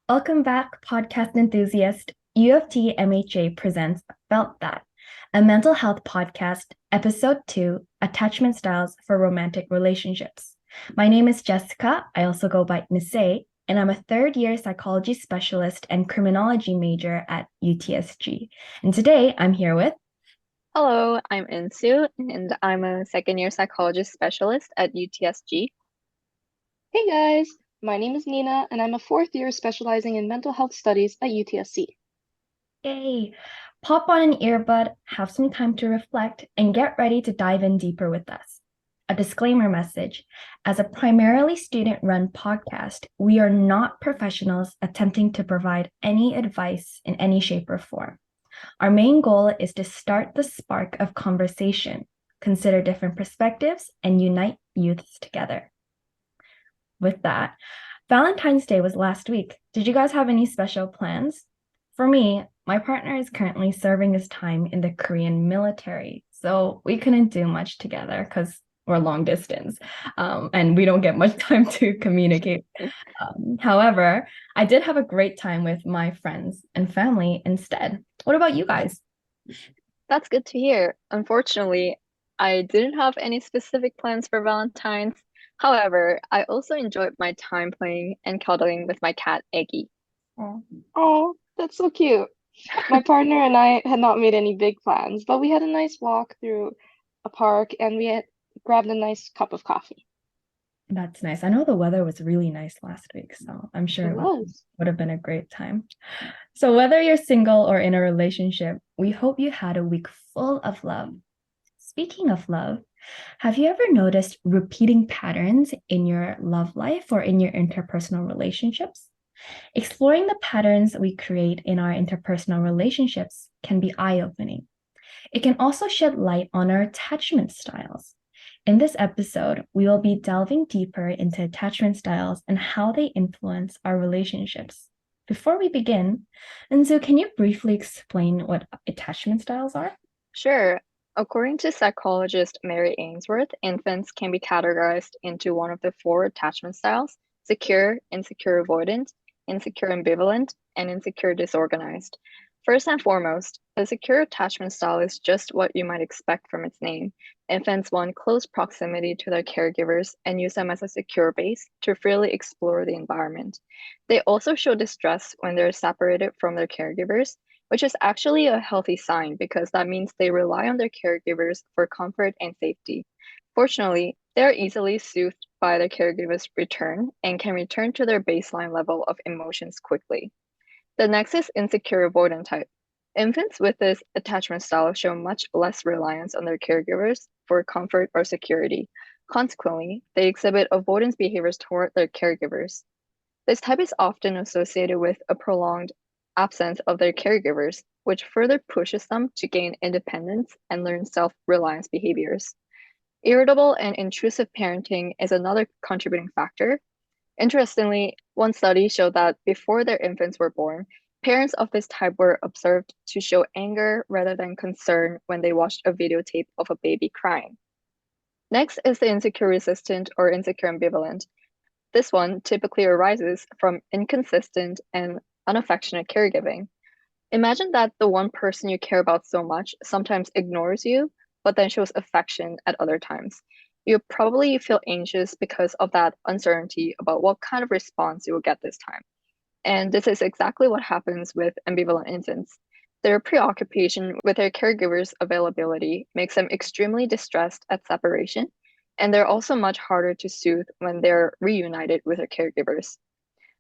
Welcome back, podcast enthusiast. UofTMHA presents Felt That, a mental health podcast, episode 2, Attachment Styles for Romantic Relationships. My name is Jessica. I also go by Nisei, and I'm a third-year psychology specialist and criminology major at UTSG. And today I'm here with Hello, I'm Insu, and I'm a second year psychologist specialist at UTSG. Hey guys, my name is Nina, and I'm a fourth year specializing in mental health studies at UTSC. Yay! Pop on an earbud, have some time to reflect, and get ready to dive in deeper with us. A disclaimer message. As a primarily student-run podcast, we are not professionals attempting to provide any advice in any shape or form. Our main goal is to start the spark of conversation, consider different perspectives, and unite youths together. With that, Valentine's Day was last week. Did you guys have any special plans? For me, my partner is currently serving his time in the Korean military, so we couldn't do much together because we're long distance, and we don't get much time to communicate. However, I did have a great time with my friends and family instead. What about you guys? That's good to hear. Unfortunately, I didn't have any specific plans for Valentine's. However, I also enjoyed my time playing and cuddling with my cat, Eggie. Oh, Oh, that's so cute. My partner and I had not made any big plans, but we had a nice walk through a park and we had grabbed a nice cup of coffee. that's nice. I know the weather was really nice last week, so I'm sure It it was. would have been a great time. So, whether you're single or in a relationship, we hope you had a week full of love. Speaking of love, have you ever noticed repeating patterns in your love life or in your interpersonal relationships? Exploring the patterns we create in our interpersonal relationships can be eye-opening. It can also shed light on our attachment styles. In this episode, we will be delving deeper into attachment styles and how they influence our relationships. Before we begin, Enzo, can you briefly explain what attachment styles are? Sure. According to psychologist Mary Ainsworth, infants can be categorized into one of the four attachment styles: secure, insecure avoidant, insecure ambivalent, and insecure disorganized. First and foremost, a secure attachment style is just what you might expect from its name. Infants want close proximity to their caregivers and use them as a secure base to freely explore the environment. They also show distress when they're separated from their caregivers, which is actually a healthy sign because that means they rely on their caregivers for comfort and safety. Fortunately, they are easily soothed by their caregivers' return and can return to their baseline level of emotions quickly. The next is insecure avoidant type. Infants with this attachment style show much less reliance on their caregivers for comfort or security. Consequently, they exhibit avoidance behaviors toward their caregivers. This type is often associated with a prolonged absence of their caregivers, which further pushes them to gain independence and learn self-reliance behaviors. Irritable and intrusive parenting is another contributing factor. Interestingly, one study showed that before their infants were born, parents of this type were observed to show anger rather than concern when they watched a videotape of a baby crying. Next is the insecure resistant or insecure ambivalent. This one typically arises from inconsistent and unaffectionate caregiving. Imagine that the one person you care about so much sometimes ignores you, but then shows affection at other times. You probably feel anxious because of that uncertainty about what kind of response you will get this time. And this is exactly what happens with ambivalent infants. Their preoccupation with their caregiver's availability makes them extremely distressed at separation, and they're also much harder to soothe when they're reunited with their caregivers.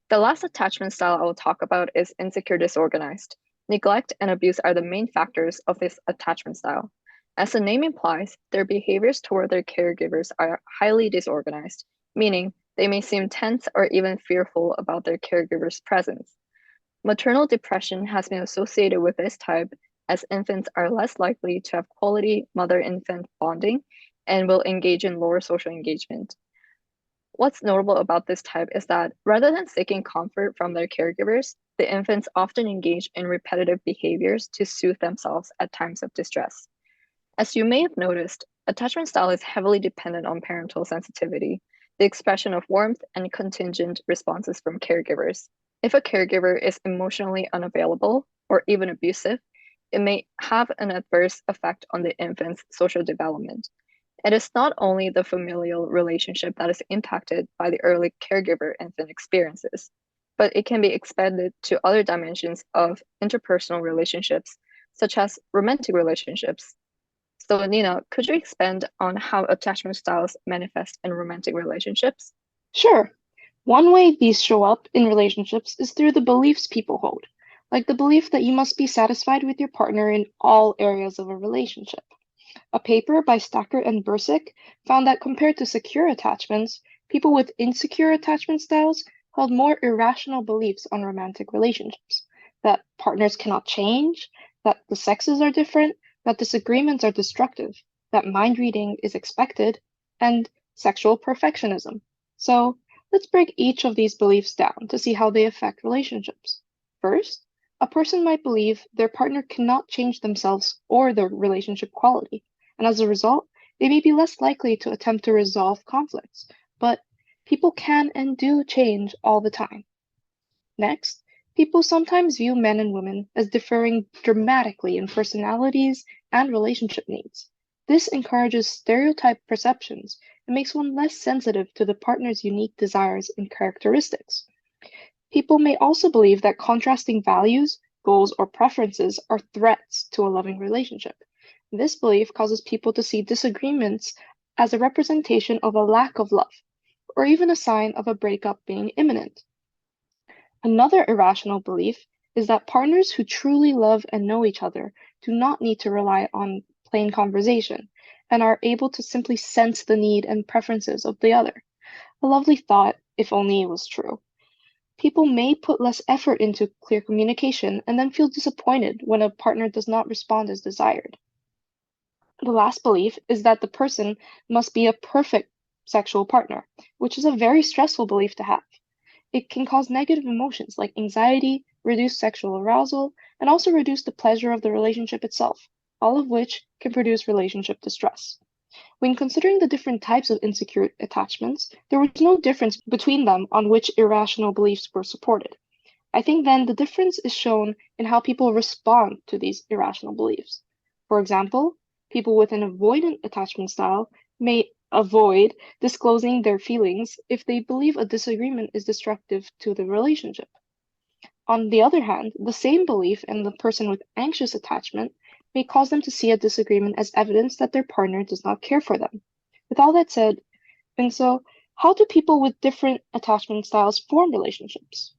The last attachment style I will talk about is insecure disorganized. Neglect and abuse are the main factors of this attachment style. As the name implies, their behaviors toward their caregivers are highly disorganized, meaning they may seem tense or even fearful about their caregiver's presence. Maternal depression has been associated with this type, as infants are less likely to have quality mother-infant bonding and will engage in lower social engagement. What's notable about this type is that rather than seeking comfort from their caregivers, the infants often engage in repetitive behaviors to soothe themselves at times of distress. As you may have noticed, attachment style is heavily dependent on parental sensitivity, the expression of warmth and contingent responses from caregivers. If a caregiver is emotionally unavailable or even abusive, it may have an adverse effect on the infant's social development. It is not only the familial relationship that is impacted by the early caregiver infant experiences, but it can be expanded to other dimensions of interpersonal relationships, such as romantic relationships. So, Nina, could you expand on how attachment styles manifest in romantic relationships? Sure. One way these show up in relationships is through the beliefs people hold, like the belief that you must be satisfied with your partner in all areas of a relationship. A paper by Stacker and Bursick found that compared to secure attachments, people with insecure attachment styles held more irrational beliefs on romantic relationships, that partners cannot change, that the sexes are different, that disagreements are destructive, that mind reading is expected, and sexual perfectionism. So let's break each of these beliefs down to see how they affect relationships. First, a person might believe their partner cannot change themselves or their relationship quality, and as a result, they may be less likely to attempt to resolve conflicts. But people can and do change all the time. Next, people sometimes view men and women as differing dramatically in personalities and relationship needs. This encourages stereotyped perceptions and makes one less sensitive to the partner's unique desires and characteristics. People may also believe that contrasting values, goals, or preferences are threats to a loving relationship. This belief causes people to see disagreements as a representation of a lack of love, or even a sign of a breakup being imminent. Another irrational belief is that partners who truly love and know each other do not need to rely on plain conversation and are able to simply sense the need and preferences of the other. A lovely thought, if only it was true. People may put less effort into clear communication and then feel disappointed when a partner does not respond as desired. The last belief is that the person must be a perfect sexual partner, which is a very stressful belief to have. It can cause negative emotions like anxiety, reduce sexual arousal, and also reduce the pleasure of the relationship itself, all of which can produce relationship distress. When considering the different types of insecure attachments, there was no difference between them on which irrational beliefs were supported. I think then the difference is shown in how people respond to these irrational beliefs. For example, people with an avoidant attachment style may avoid disclosing their feelings if they believe a disagreement is destructive to the relationship. On the other hand, the same belief in the person with anxious attachment may cause them to see a disagreement as evidence that their partner does not care for them. With all that said, and so how do people with different attachment styles form relationships?